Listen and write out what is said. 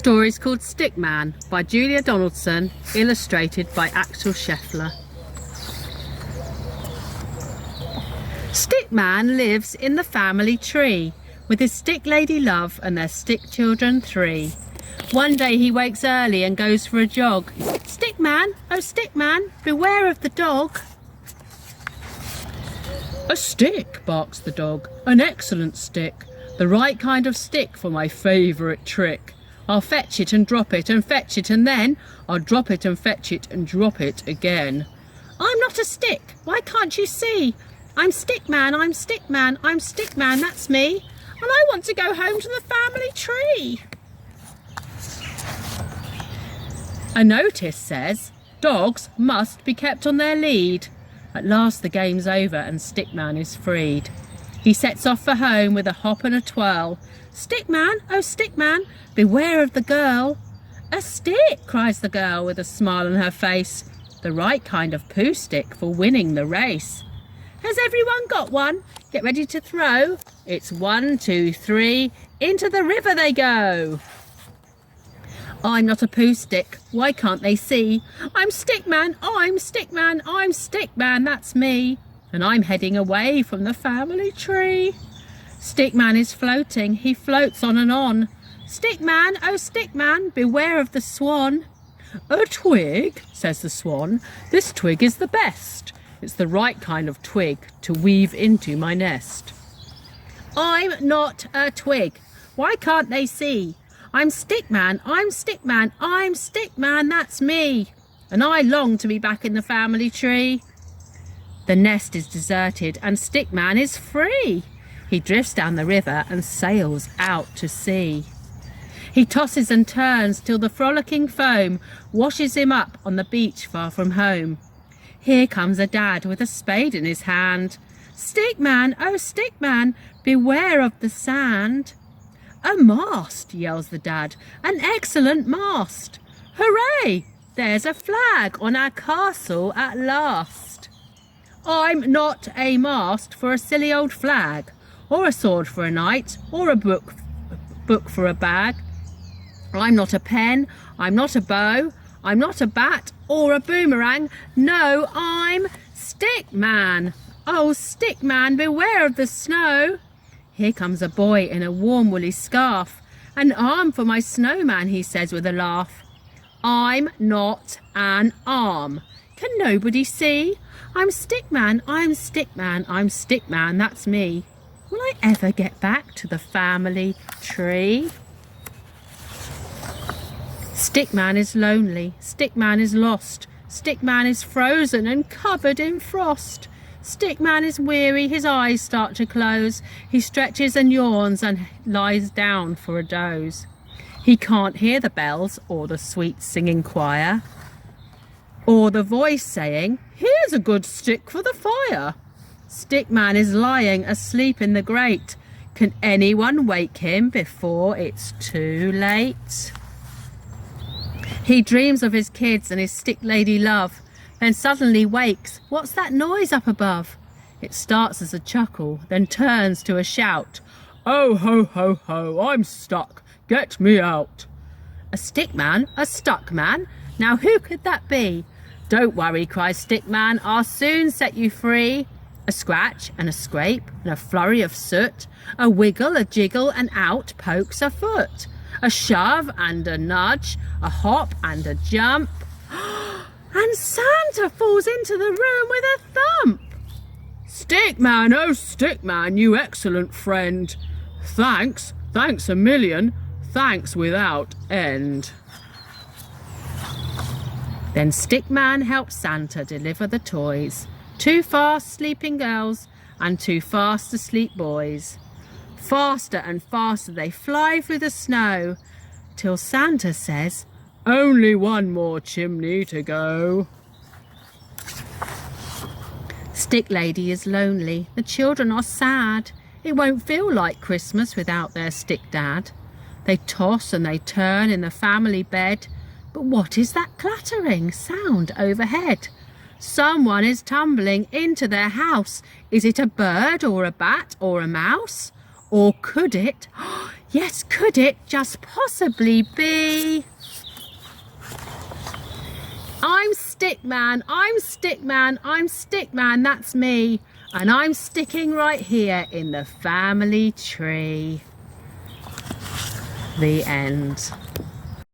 story is called Stickman by Julia Donaldson, illustrated by Axel Scheffler. Stickman lives in the family tree with his stick lady love and their stick children 3. One day he wakes early and goes for a jog. Stickman, oh Stickman, beware of the dog. A stick, barks the dog, an excellent stick, the right kind of stick for my favourite trick. I'll fetch it and drop it and fetch it and then I'll drop it and fetch it and drop it again. I'm not a stick, why can't you see? I'm Stickman, I'm Stickman, I'm Stickman, that's me. And I want to go home to the family tree. A notice says, dogs must be kept on their lead. At last the game's over and Stickman is freed. He sets off for home with a hop and a twirl. Stickman, oh Stickman, beware of the girl. A stick, cries the girl with a smile on her face. The right kind of poo stick for winning the race. Has everyone got one? Get ready to throw. It's 1, 2, 3, into the river they go. I'm not a poo stick, why can't they see? I'm Stickman, I'm Stickman, I'm Stickman, that's me. And I'm heading away from the family tree. Stickman is floating, he floats on and on. Stickman, oh Stickman, beware of the swan. A twig, says the swan, this twig is the best. It's the right kind of twig to weave into my nest. I'm not a twig, why can't they see? I'm Stickman, I'm Stickman, I'm Stickman, that's me. And I long to be back in the family tree. The nest is deserted and Stickman is free. He drifts down the river and sails out to sea. He tosses and turns till the frolicking foam washes him up on the beach far from home. Here comes a dad with a spade in his hand. Stickman, oh Stickman, beware of the sand. A mast, yells the dad, an excellent mast. Hooray, there's a flag on our castle at last. I'm not a mast for a silly old flag, or a sword for a knight, or a book for a bag. I'm not a pen, I'm not a bow, I'm not a bat or a boomerang. No, I'm Stickman. Oh, Stickman, beware of the snow. Here comes a boy in a warm woolly scarf. An arm for my snowman, he says with a laugh. I'm not an arm. Can nobody see? I'm Stickman, I'm Stickman, I'm Stickman, that's me. Will I ever get back to the family tree? Stickman is lonely, Stickman is lost, Stickman is frozen and covered in frost. Stickman is weary, his eyes start to close. He stretches and yawns and lies down for a doze. He can't hear the bells or the sweet singing choir, or the voice saying, here's a good stick for the fire. Stickman is lying asleep in the grate. Can anyone wake him before it's too late? He dreams of his kids and his stick lady love, then suddenly wakes. What's that noise up above? It starts as a chuckle, then turns to a shout. Oh, ho, ho, ho, I'm stuck. Get me out. A stickman? A stuck man? Now who could that be? Don't worry, cries Stickman, I'll soon set you free. A scratch and a scrape and a flurry of soot, a wiggle, a jiggle, and out pokes a foot. A shove and a nudge, a hop and a jump. And Santa falls into the room with a thump. Stickman, oh Stickman, you excellent friend. Thanks, thanks a million, thanks without end. Then Stickman helps Santa deliver the toys. 2 fast sleeping girls and 2 fast asleep boys. Faster and faster they fly through the snow, till Santa says, only 1 more chimney to go. Stick lady is lonely, the children are sad. It won't feel like Christmas without their stick dad. They toss and they turn in the family bed. But what is that clattering sound overhead? Someone is tumbling into their house. Is it a bird or a bat or a mouse? Or could it? Yes, could it just possibly be? I'm Stickman, I'm Stickman, I'm Stickman, that's me. And I'm sticking right here in the family tree. The end.